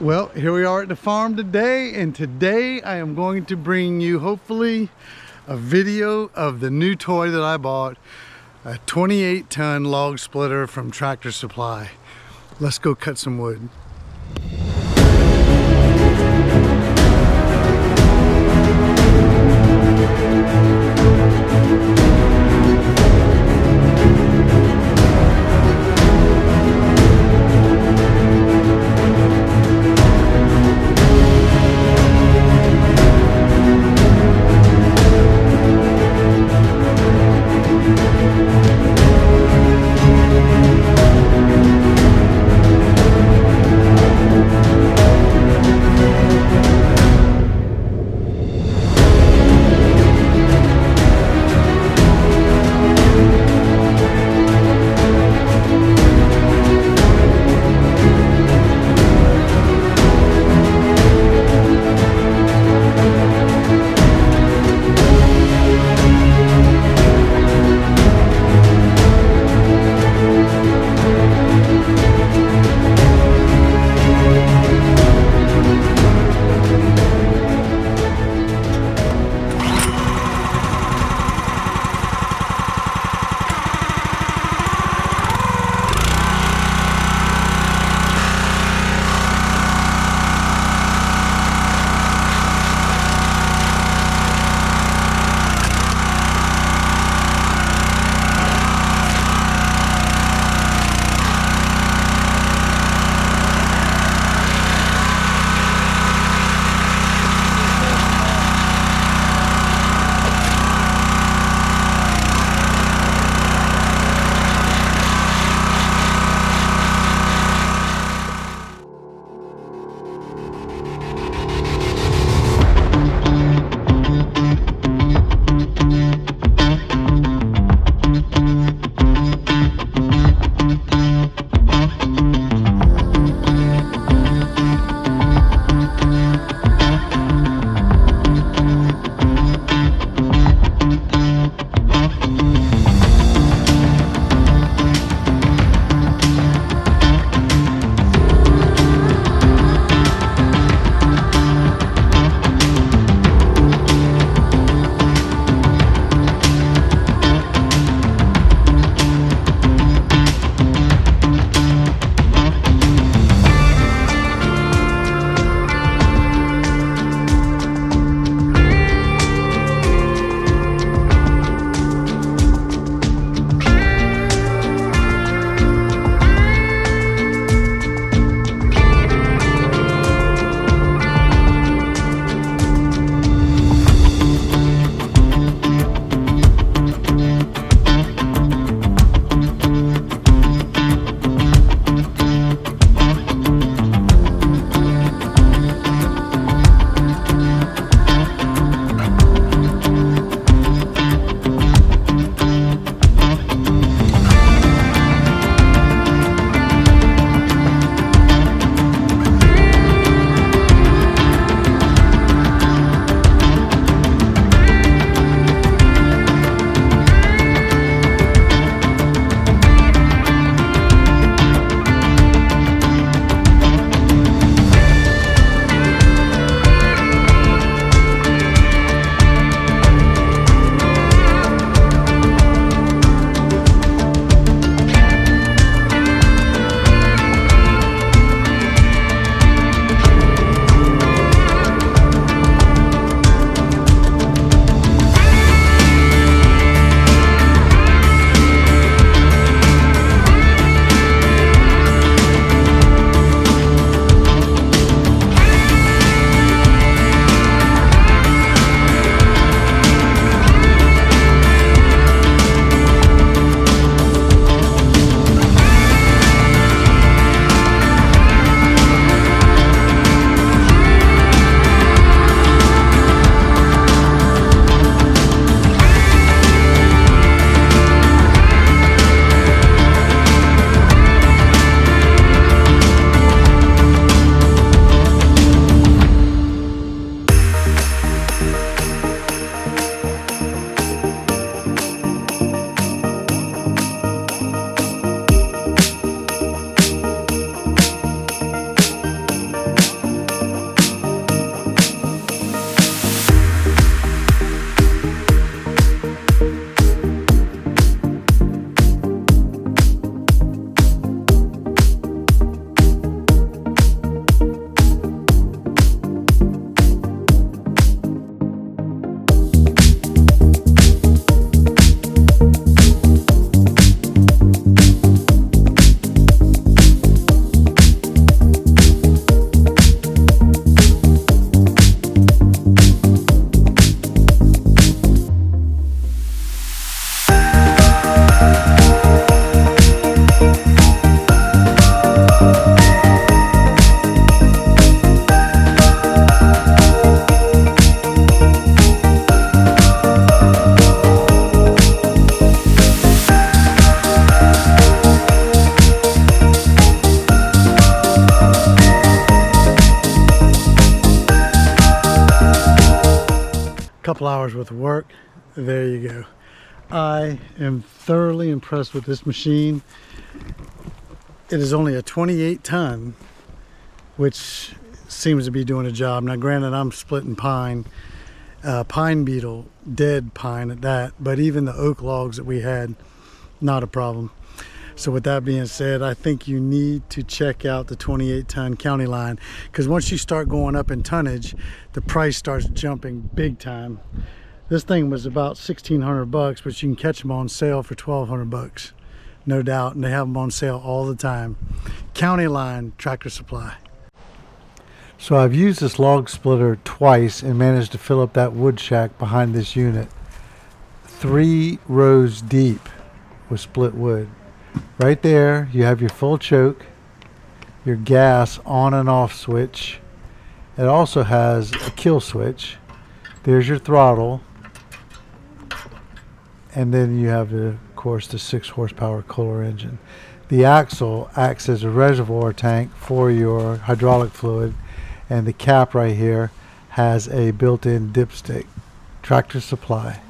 Well, here we are at the farm today, and today I am going to bring you hopefully a video of the new toy that I bought, a 28-ton log splitter from Tractor Supply. Let's go cut some wood. couple hours worth of work. There you go. I am thoroughly impressed with this machine. It is only a 28 ton, which seems to be doing a job. Now granted, I'm splitting pine, pine beetle, dead pine at that, but even the oak logs that we had, not a problem. So with that being said, I think you need to check out the 28 ton county line, because once you start going up in tonnage, the price starts jumping big time. This thing was about 1,600 bucks, but you can catch them on sale for 1,200 bucks. No doubt, and they have them on sale all the time. County line Tractor Supply. So I've used this log splitter twice and managed to fill up that wood shack behind this unit 3 rows deep with split wood. Right there you have your full choke, your gas on and off switch. It also has a kill switch. There's your throttle, and then you have, of course, the 6 horsepower Kohler engine. The axle acts as a reservoir tank for your hydraulic fluid, and the cap right here has a built-in dipstick. Tractor Supply.